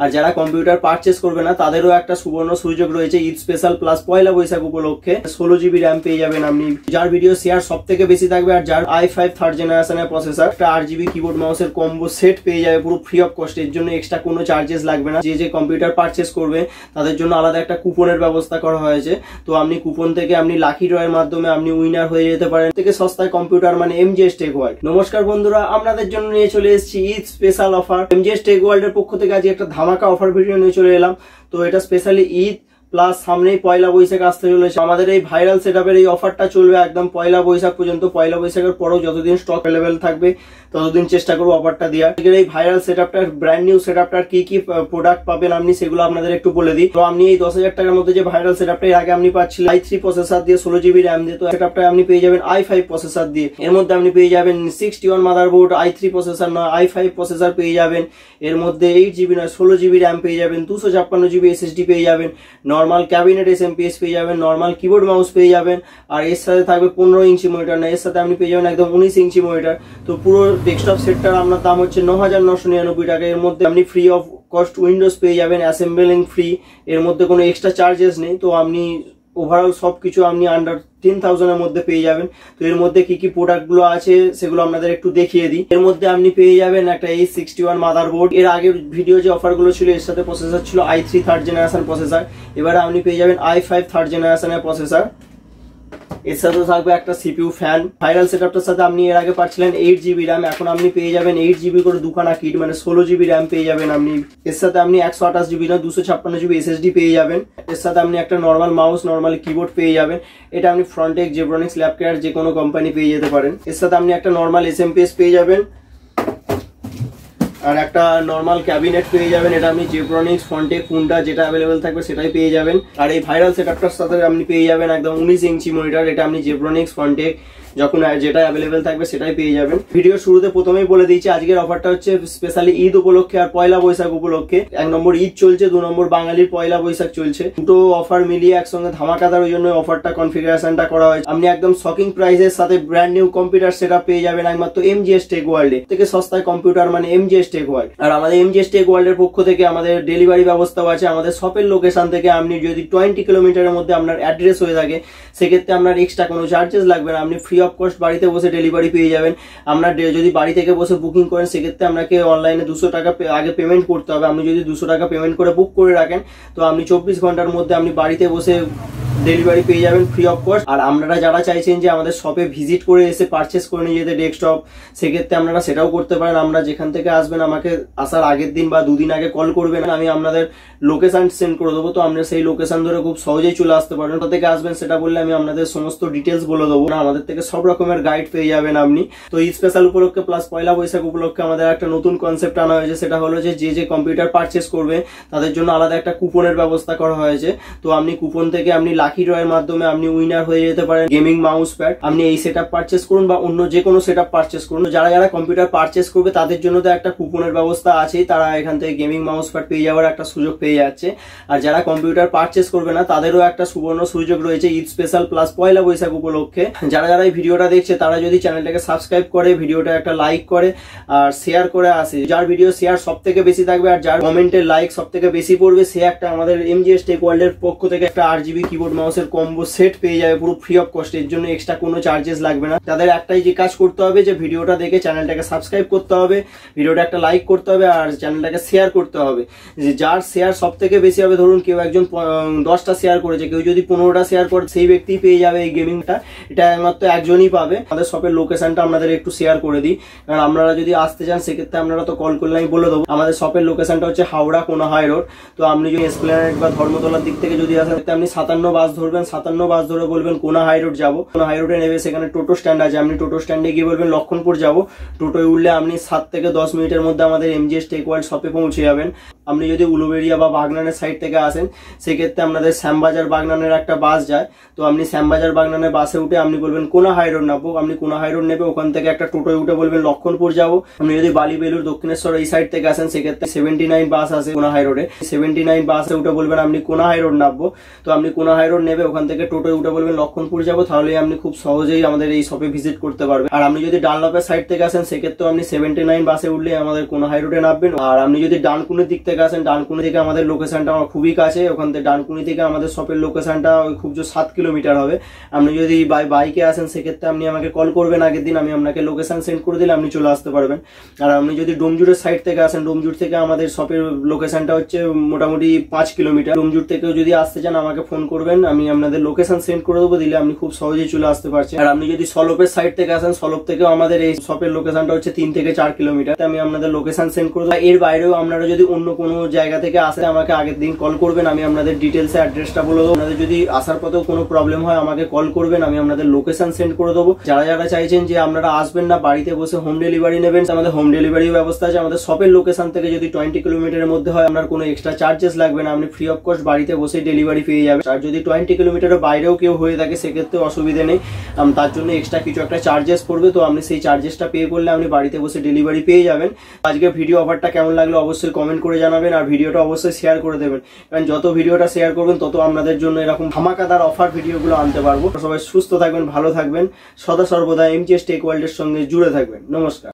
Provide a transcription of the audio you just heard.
আর যারা computer purchase করবে না তাদেরও একটা সুবর্ণ সুযোগ রয়েছে ঈদ স্পেশাল প্লাস পয়লা বৈশাখ উপলক্ষে 16 GB র্যাম পেয়ে যাবেন আপনি, যার ভিডিও শেয়ার সব থেকে বেশি থাকবে আর যার i5 থার্ড জেনারেশনের প্রসেসর, একটা 8GB কিবোর্ড মাউসের কম্বো সেট পেয়ে যাবে পুরো ফ্রি অফ কস্ট। এর জন্য এক্সট্রা কোনো চার্জেস লাগবে না। যে কম্পিউটার পারচেস করবে তাদের জন্য আলাদা একটা কুপনের ব্যবস্থা করা হয়েছে। তো আপনি কুপন থেকে আপনি লাকি ড্রয়ের মাধ্যমে আপনি উইনার হয়ে যেতে পারেন। থেকে সস্তায় কম্পিউটার মানে MGS টেক ওয়ার্ল্ড। নমস্কার বন্ধুরা, আপনাদের জন্য নিয়ে চলে এসেছি Eid special offer. MGS tech world এর পক্ষ থেকে আজ একটা ধামাকা অফার ভিডিও নিয়ে চলে এলাম। তো এটা স্পেশালি ঈদ প্লাস সামনেই পয়লা বৈশাখ আসতে চলেছে। আমাদের এই ভাইরাল সেটআপের এই অফারটা চলবে একদম পয়লা বৈশাখ পর্যন্ত। পয়লা বৈশাখের পরেও যতদিন স্টক অ্যাভেলেবেল থাকবে ততদিন চেষ্টা করবো অফারটা দেওয়ার। এই ভাইরাল সেটআপটার ব্র্যান্ড নিউ সেটআপটার কি কি প্রোডাক্ট পাবেন আপনি সেগুলো আপনাদের একটু বলে দিই। তো আপনি এই 10,000 টাকার মধ্যে যে ভাইরাল সেটআপটা এর আগে আপনি পাচ্ছিলেন i3 প্রসেসর দিয়ে 16 GB র্যাম দিয়ে, তো সেটআপটা আপনি পেয়ে যাবেন i5 প্রসেসর দিয়ে। এর মধ্যে আপনি পেয়ে যাবেন 61 মাদারবোর্ড, i3 প্রসেসর নয় i5 প্রসেসর পেয়ে যাবেন। এর মধ্যে 8GB নয় 16 GB র্যাম পেয়ে যাবেন, 256 GB SSD পেয়ে যাবেন, নর্মাল ক্যাবিনেট SMPS পেয়ে যাবেন, নর্মাল কিবোর্ড মাউস পেয়ে যাবেন। আর এর সাথে থাকবে 15 ইঞ্চি মনিটর, না এর সাথে আপনি পেয়ে যাবেন একদম 19 ইঞ্চি মনিটর। তো পুরো ডেস্কটপ সেটটার আপনার দাম হচ্ছে 9,999 টাকা। এর মধ্যে আপনি ফ্রি অফ কস্ট উইন্ডোজ পেয়ে যাবেন, অ্যাসেম্বলিং ফ্রি, এর মধ্যে কোনো এক্সট্রা চার্জেস নেই। তো আপনি ওভারঅল সবকিছু আপনি আন্ডার 10,000 এর মধ্যে পেয়ে যাবেন। তো এর মধ্যে কি কি প্রোডাক্ট গুলো আছে সেগুলো আপনাদের একটু দেখিয়ে দিই। এর মধ্যে আপনি পেয়ে যাবেন একটা H61 মাদারবোর্ড। এর আগের ভিডিও যে অফার গুলো ছিল এর সাথে প্রসেসর ছিল i3 থার্ড জেনারেশন প্রসেসর, এবারে আপনি পেয়ে যাবেন i5 থার্ড জেনারেশনের প্রসেসর। এর সাথে থাকবে একটা CPU ফ্যান। ভাইরাল সেটআপটার সাথে আপনি এর আগে পাচ্ছিলেন 8GB র্যাম, এখন আপনি পেয়ে যাবেন 8GB করে দুখানা কিট মানে 16 GB র্যাম পেয়ে যাবেন আপনি। এর সাথে আপনি 128GB না 256 GB SSD পেয়ে যাবেন। এর সাথে আপনি একটা নর্মাল মাউস, নর্মাল কিবোর্ড পেয়ে যাবেন। এটা আপনি ফ্রন্টেক, জেব্রনিক্স, ল্যাপকেয়ার যে কোনো কোম্পানি পেয়ে যেতে পারেন। এর সাথে আপনি একটা নর্মাল SMPS পেয়ে যাবেন আর একটা নর্মাল ক্যাবিনেট পেয়ে যাবেন। এটা আপনি জেব্রনিক্স, ফন্টেক, ফুন্ডা যেটা অ্যাভেলেবেল থাকবে সেটাই পেয়ে যাবেন। আর এই ভাইরাল সেটআপটার সাথে আপনি পেয়ে যাবেন একদম 19 ইঞ্চি মনিটর। এটা আপনি জেব্রনিক্স, ফন্টেক যখন যেটা অ্যাভেলেবেল থাকবে সেটাই পেয়ে যাবেন। ভিডিও শুরুতে প্রথমেই বলে দিয়েছি আজকের অফারটা হচ্ছে স্পেশালি ঈদ উপলক্ষে আর পয়লা বৈশাখ উপলক্ষে। 1 নম্বর ঈদ চলছে, 2 নম্বর বাঙালির পয়লা বৈশাখ চলছে। দুটো অফার মিলিয়ে একসঙ্গে ধামাকাদার, ওই জন্য অফারটা কনফিগারেশনটা করা হয়েছে। আপনি একদম শকিং প্রাইসের সাথে ব্র্যান্ড নিউ কম্পিউটার সেটআপ পেয়ে যাবেন একমাত্র MGS টেক ওয়ার্ল্ডে। থেকে সস্তায় কম্পিউটার মানে MGS টেক ওয়ার্ল্ড। আর আমাদের MGS টেক ওয়ার্ল্ডের পক্ষ থেকে আমাদের ডেলিভারি ব্যবস্থাও আছে। আমাদের শপের লোকেশন থেকে আপনি যদি 20 কিলোমিটারের মধ্যে আপনার অ্যাড্রেস হয়ে থাকে সেক্ষেত্রে আপনার এক্সট্রা কোনো চার্জেস লাগবে না। আপনি ফ্রি অফ কস্ট বাড়িতে বসে ডেলিভারি পেয়ে যাবেন। আপনার যদি বাড়ি থেকে বসে বুকিং করেন সেক্ষেত্রে আপনাকে অনলাইনে 200 টাকা আগে পেমেন্ট করতে হবে। আপনি যদি 200 টাকা পেমেন্ট করে বুক করে রাখেন তো আপনি 24 ঘন্টার মধ্যে আপনি বাড়িতে বসে ডেলিভারি পেয়ে যাবেন ফ্রি অফ কস্ট। আর আপনারা যারা চাইছেন যে আমাদের শপে ভিজিট করে এসে পারচেস করে নিয়ে যেতে ডেস্কটপ, সেক্ষেত্রে আপনারা সেটাও করতে পারেন। আমরা যেখান থেকে আসবেন আমাকে আসার আগের দিন বা 2 দিন আগে কল করবেন, আমি আপনাদের লোকেশন সেন্ড করে দেবো। তো আপনারা সেই লোকেশন ধরে খুব সহজেই চলে আসতে পারবেন। কোথা থেকে আসবেন সেটা বললে আমি আপনাদের সমস্ত ডিটেলস বলে দেবো। না, আমাদের থেকে সব রকমের গাইড পেয়ে যাবেন আপনি। তো এই স্পেশাল উপলক্ষে প্লাস পয়লা বৈশাখ উপলক্ষে আমাদের একটা নতুন কনসেপ্ট আনা হয়েছে, সেটা হলো যে কম্পিউটার পারচেস করবে তাদের জন্য আলাদা একটা কুপনের ব্যবস্থা করা হয়েছে। তো আপনি কুপন থেকে আপনি লাকি ড্রয়ের মাধ্যমে আপনি উইনার হয়ে যেতে পারেন গেমিং মাউস প্যাড। আপনি এই সেটআপ পারচেস করুন বা অন্য যে কোনো সেটআপ পারচেস করুন। যারা যারা কম্পিউটার পারচেস করবে তাদের জন্য তো একটা কুপনের ব্যবস্থা আছেই, তারা এখান থেকে গেমিং মাউস প্যাড পেয়ে যাওয়ার একটা সুযোগ পেয়ে যাচ্ছে। আর যারা কম্পিউটার পারচেস করবে না তাদেরও একটা সুবর্ণ সুযোগ রয়েছে ঈদ স্পেশাল প্লাস পয়লা বৈশাখ উপলক্ষে। যারা যারা এই ভিডিওটা দেখছে তারা যদি চ্যানেলটাকে সাবস্ক্রাইব করে, ভিডিওটা একটা লাইক করে আর শেয়ার করে আসে, যার ভিডিও শেয়ার সব থেকে বেশি থাকবে আর যার কমেন্টের লাইক সব থেকে বেশি পড়বে, সে একটা আমাদের MGS টেক ওয়ার্ল্ডের পক্ষ থেকে একটা 8GB কিবোর্ড মাউসের কম্বো সেট পেয়ে যাবে পুরো ফ্রি অফ কস্ট। এর জন্য এক্সট্রা কোনো চার্জেস লাগবে না। তাদের একটাই যে কাজ করতে হবে যে ভিডিওটা দেখে চ্যানেলটাকে সাবস্ক্রাইব করতে হবে, ভিডিওটা একটা লাইক করতে হবে আর চ্যানেলটাকে শেয়ার করতে হবে। যে যার শেয়ার সব থেকে বেশি হবে, ধরুন কেউ একজন 10টা শেয়ার করেছে, কেউ যদি 15টা শেয়ার করে সেই ব্যক্তি পেয়ে যাবে এই গেমিংটা। এটা একমাত্র একজনই পাবে। আমাদের শপের লোকেশনটা আপনাদের একটু শেয়ার করে দিই, কারণ আপনারা যদি আসতে চান সেক্ষেত্রে আপনারা তো কল করলে আমি বলে দেবো। আমাদের শপের লোকেশনটা হচ্ছে হাওড়া কোনাহাই রোড। তো আপনি যদি এসপ্ল্যানেড বা ধর্মতলার দিক থেকে যদি আসেন আপনি 57 বাস ধরবেন, 57 বাস ধরে বলবেন কোনাহাই রোড যাবো। কোনাহাই রোডে নেবে, সেখানে টোটো স্ট্যান্ড আছে, আপনি টোটো স্ট্যান্ডে গিয়ে বলবেন লক্ষণপুর যাবো। টোটোয় উঠলে আপনি 7 থেকে 10 মিনিটের মধ্যে আমাদের MGS টেক ওয়ার্ল্ড শপে পৌঁছে যাবেন। আপনি যদি উলুবেড়িয়া বা বাগনানের সাইড থেকে আসেন সেক্ষেত্রে আপনাদের শ্যামবাজার বাগনানের একটা বাস যায়। তো আপনি শ্যামবাজার বাগনানের বাসে উঠে আপনি বলবেন কোনাহাই হাই রোড নামবো। আপনি কোনা হাই রোড নেবে, ওখান থেকে একটা টোটোয় উঠে বলবেন লক্ষণপুর যাবো। আপনি যদি বালি বেলুর দক্ষিণেশ্বর এই সাইড থেকে আসেন সেক্ষেত্রে 79 বাস আছে কোনা হাই রোডে, 79 বাসে উঠে বলবেন আপনি কোনা হাই রোড নামবো। তো আপনি কোনা হাই রোড নেবে, ওখান থেকে টোটোয় উঠে বলবেন লক্ষণপুর যাবো, তাহলেই আপনি খুব সহজেই আমাদের এই শপে ভিজিট করতে পারবেন। আর আপনি যদি ডানলপের সাইড থেকে আসেন সেক্ষেত্রে আপনি 79 বাসে উঠলে আমাদের কোনা হাই রোডে নামবেন। আর আপনি যদি ডানকুনির দিক থেকে আসেন, ডানকুনি থেকে আমাদের লোকেশনটা আমার খুবই কাছে, ওখান থেকে ডানকুনি থেকে আমাদের শপের লোকেশনটা খুব জোর 7 কিলোমিটার হবে। আপনি যদি বাইকে আসেন সেক্ষেত্রে আপনি আমাকে কল করবেন আগের দিন, আমি আপনাকে লোকেশন সেন্ড করে দিলে আপনি চলে আসতে পারবেন। আর আপনি যদি ডোমজুরের সাইড থেকে আসেন, ডোমজুর থেকে আমাদের শপের লোকেশনটা হচ্ছে মোটামুটি 5 কিলোমিটার। ডোমজুর থেকেও যদি আসতে চান আমাকে ফোন করবেন, আমি আপনাদের লোকেশন সেন্ড করে দেবো, দিলে আপনি খুব সহজেই চলে আসতে পারছেন। আর আপনি যদি সলপের সাইড থেকে আসেন, সলপ থেকেও আমাদের এই শপের লোকেশনটা হচ্ছে 3 থেকে 4 কিলোমিটার। আমি আপনাদের লোকেশন সেন্ড করে দেবো। এর বাইরেও আপনারা যদি অন্য কোনো জায়গা থেকে আসেন আমাকে আগের দিন কল করবেন, আমি আপনাদের ডিটেলসে অ্যাড্রেসটা বলে দেবো। আপনাদের যদি আসার পথেও কোনো প্রবলেম হয় আমাকে কল করবেন, আমি আপনাদের লোকেশন সেন্ড করে দেবো। যারা যারা চাইছেন যে আপনারা আসবেন না, বাড়িতে বসে হোম ডেলিভারি নেবেন, আমাদের হোম ডেলিভারি ব্যবস্থা আছে। আমাদের শপের লোকেশন থেকে যদি 20 কিলোমিটারের মধ্যে হয় আপনার কোনো এক্সট্রা চার্জেস লাগবে না, আপনি ফ্রি অফ কস্ট বাড়িতে বসে ডেলিভারি পেয়ে যাবেন। আর যদি 20 কিলোমিটারের বাইরেও কেউ হয়ে থাকে সেক্ষেত্রে অসুবিধা নেই, তার জন্য এক্সট্রা কিছু একটা চার্জেস পড়বে, তো আপনি সেই চার্জেসটা পে করলে আপনি বাড়িতে বসে ডেলিভারি পেয়ে যাবেন। আজকে ভিডিও অফারটা কেমন লাগলো অবশ্যই কমেন্ট করে জানাবেন, আর ভিডিওটা অবশ্যই শেয়ার করে দেবেন, কারণ যত ভিডিওটা শেয়ার করবেন তত আপনাদের জন্য এরকম ধামাকাদার অফার ভিডিওগুলো আনতে পারবো। সবাই সুস্থ থাকবেন, ভালো থাকবেন, সদা সর্বদা এমজিএস টেক ওয়ার্ল্ডের সঙ্গে জুড়ে থাকবেন। নমস্কার।